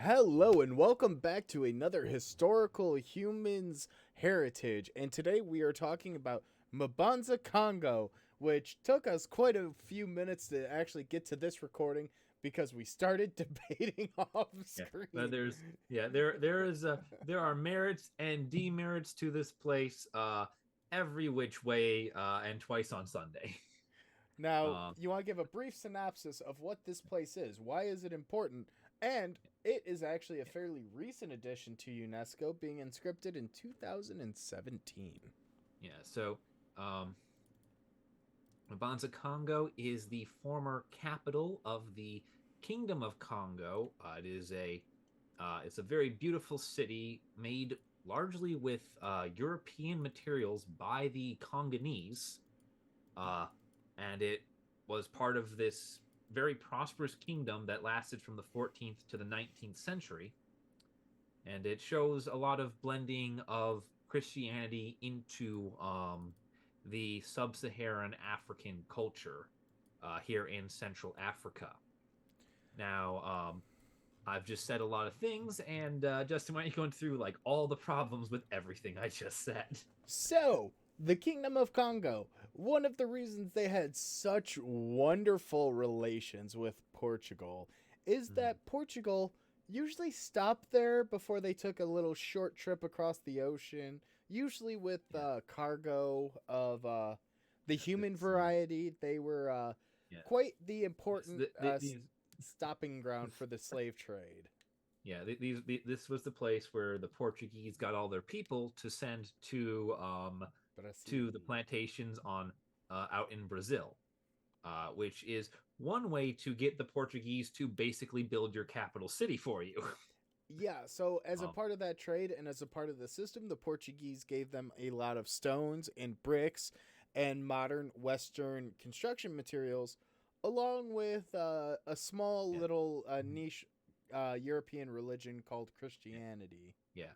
Hello and welcome back to another historical humans heritage. And today we are talking about Mbanza Kongo, which took us quite a few minutes to actually get to this recording because we started debating off Yeah, screen. there are merits and demerits to this place, every which way, and twice on Sunday. Now, Um, you want to give a brief synopsis of what this place is? Why is it important? And it is actually a fairly recent addition to UNESCO, being inscripted in 2017. yeah, so um, Mbanza Kongo is the former capital of the Kingdom of Congo. It's a very beautiful city made largely with European materials by the Congolese. Uh, and it was part of this very prosperous kingdom that lasted from the 14th to the 19th century. And it shows a lot of blending of Christianity into the sub Saharan African culture here in Central Africa. Now, I've just said a lot of things, and Justin, why don't you go through like all the problems with everything I just said? So, the Kingdom of Congo, one of the reasons they had such wonderful relations with Portugal is Mhm. that Portugal usually stopped there before they took a little short trip across the ocean, usually with Yeah, cargo of the yeah, human variety. They were yeah. quite the Yes, important these stopping ground for the slave trade. yeah, this was the place where the Portuguese got all their people to send to the Brazil. plantations on out in Brazil, which is one way to get the Portuguese to basically build your capital city for you. Yeah, so as a um, part of that trade and as a part of the system, the Portuguese gave them a lot of stones and bricks and modern Western construction materials, along with a small yeah, little niche European religion called yeah, Christianity. yeah.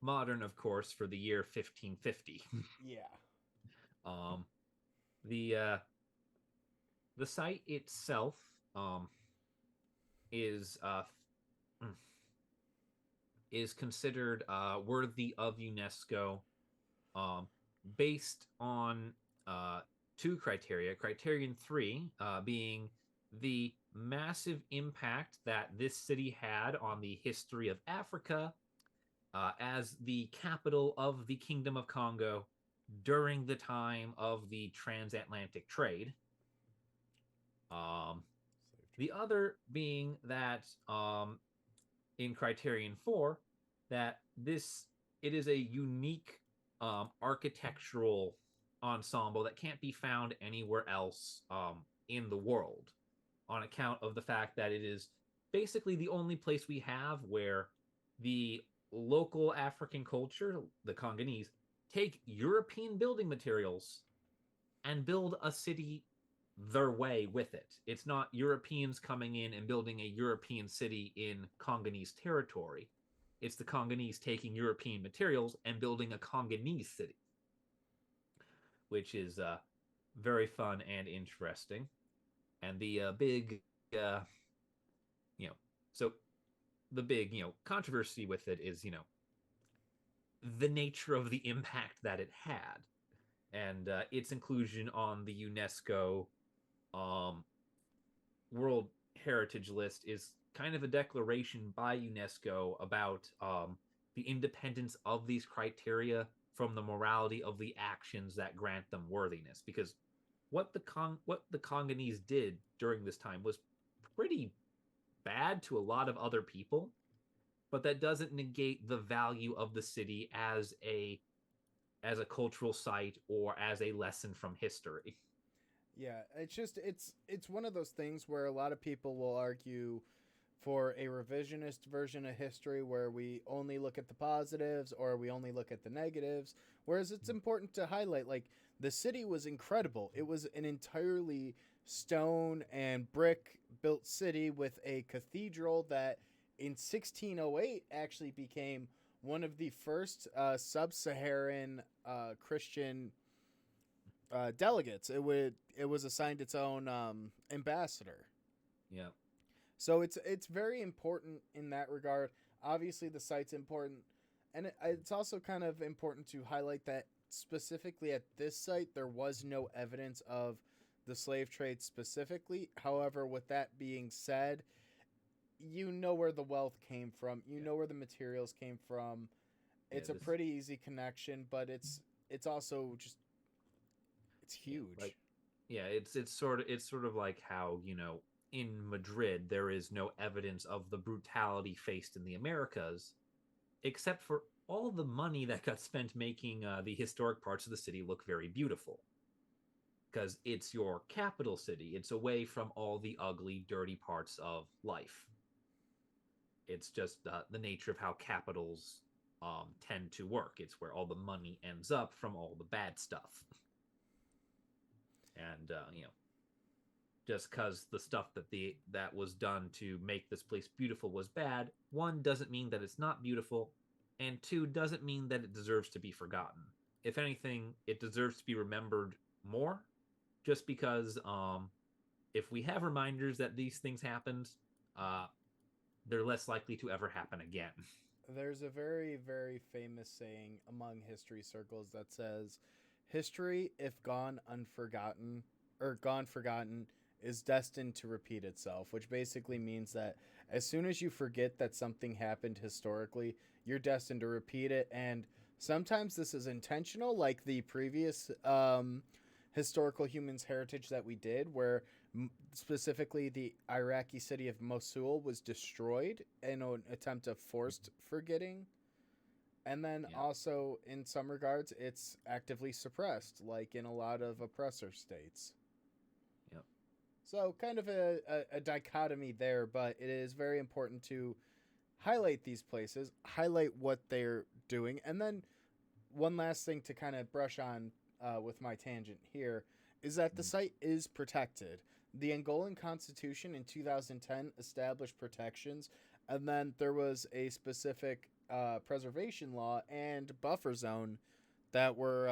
Modern, of course, for the year 1550. Yeah. um, the uh, the site itself is is considered worthy of UNESCO, um, based on two criteria. Criterion three being the massive impact that this city had on the history of Africa as the capital of the Kingdom of Congo during the time of the transatlantic trade. Um, Slave the trade. other being that in Criterion 4 that this it is a unique architectural ensemble that can't be found anywhere else in the world on account of the fact that it is basically the only place we have where the local African culture, the Congolese, take European building materials and build a city their way with it. It's not Europeans coming in and building a European city in Congolese territory. It's the Congolese taking European materials and building a Congolese city, which is very fun and interesting. And the big, uh, you know, so the big, controversy with it is, the nature of the impact that it had and its inclusion on the UNESCO um, World Heritage List is kind of a declaration by UNESCO about the independence of these criteria from the morality of the actions that grant them worthiness. Because what the Congolese did during this time was pretty bad to a lot of other people, but that doesn't negate the value of the city as a cultural site or as a lesson from history. Yeah, it's one of those things where a lot of people will argue for a revisionist version of history where we only look at the positives or we only look at the negatives, whereas it's important to highlight like the city was incredible. It was an entirely stone and brick built city with a cathedral that in 1608 actually became one of the first sub-Saharan Christian delegates. It was assigned its own ambassador. Yeah. So it's very important in that regard. Obviously, the site's important, and it's also kind of important to highlight that specifically at this site there was no evidence of the slave trade specifically. However, with that being said, you know where the wealth came from. You Yeah, know where the materials came from. yeah. It's a This, pretty easy connection, but it's also just it's like, huge. yeah. It's sort of like how in Madrid there is no evidence of the brutality faced in the Americas, except for all the money that got spent making the historic parts of the city look very beautiful. Because it's your capital city. It's away from all the ugly, dirty parts of life. It's just the nature of how capitals tend to work. It's where all the money ends up from all the bad stuff. And just because the stuff that was done to make this place beautiful was bad, one doesn't mean that it's not beautiful, and two doesn't mean that it deserves to be forgotten. If anything, it deserves to be remembered more, just because if we have reminders that these things happened, uh, they're less likely to ever happen again. There's a very, very famous saying among history circles that says, history, if gone unforgotten, or gone forgotten, is destined to repeat itself, which basically means that as soon as you forget that something happened historically, you're destined to repeat it. And sometimes this is intentional, like the previous historical humans heritage that we did, where specifically the Iraqi city of Mosul was destroyed in an attempt of forced forgetting. And then Yeah, also, in some regards, it's actively suppressed, like in a lot of oppressor states. yeah, So, kind of a dichotomy there, but it is very important to highlight these places, highlight what they're doing. And then, one last thing to kind of brush on with my tangent here is that the mm, site is protected. The Angolan Constitution in 2010 established protections, and then there was a specific preservation law and buffer zone that were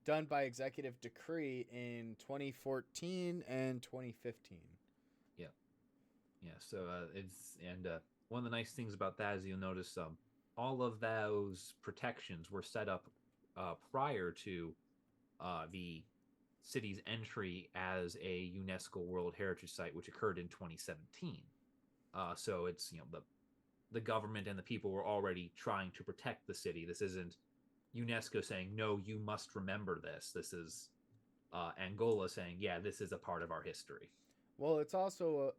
done by executive decree in 2014 and 2015. yeah, yeah. So it's and one of the nice things about that is you'll notice all of those protections were set up prior to the city's entry as a UNESCO World Heritage Site, which occurred in 2017. So it's the government and the people were already trying to protect the city. This isn't UNESCO saying no, you must remember this. This is Angola saying, yeah, this is a part of our history. Well, it's also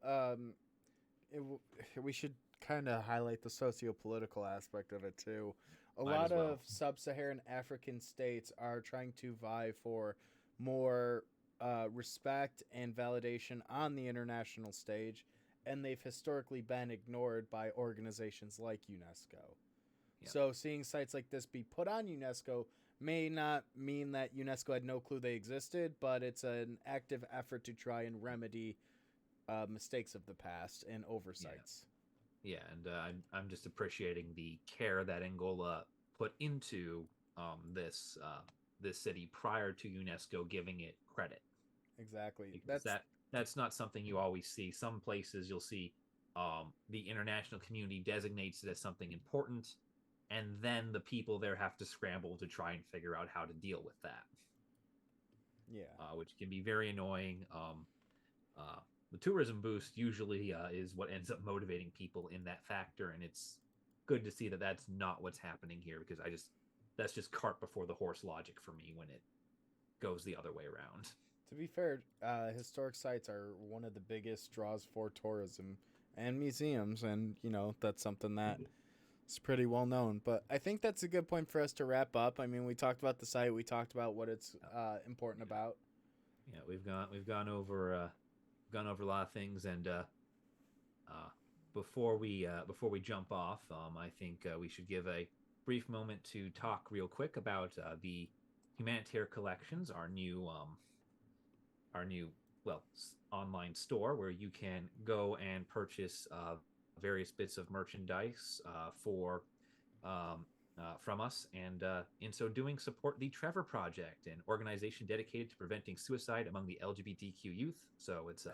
it, we should kind of highlight the socio-political aspect of it too. A Might lot as of well. sub-Saharan African states are trying to vie for more respect and validation on the international stage, and they've historically been ignored by organizations like UNESCO. Yeah, So, seeing sites like this be put on UNESCO may not mean that UNESCO had no clue they existed, but it's an active effort to try and remedy mistakes of the past and yeah, oversights. yeah. And I'm just appreciating the care that Angola put into this city prior to UNESCO giving it credit, Exactly. because that's not something you always see. Some places you'll see the international community designates it as something important, and then the people there have to scramble to try and figure out how to deal with that, Yeah. which can be very annoying. Uh, the tourism boost usually is what ends up motivating people in that factor, and it's good to see that that's not what's happening here, because that's just cart before the horse logic for me when it goes the other way around. To be fair, historic sites are one of the biggest draws for tourism and museums, and that's something that is pretty well known. But I think that's a good point for us to wrap up. I mean, we talked about the site, we talked about what it's important Yeah, about. yeah, we've gone over a lot of things, and uh, before we jump off, I think we should give a brief moment to talk real quick about the Humanitaire Collections, our new well online store where you can go and purchase various bits of merchandise for from us, and in so doing, support the Trevor Project, an organization dedicated to preventing suicide among the LGBTQ youth. So it's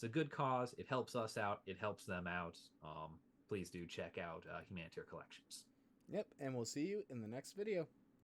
It's a good cause. It helps us out. It helps them out. Please do check out Humanitarian Collections. Yep, and we'll see you in the next video.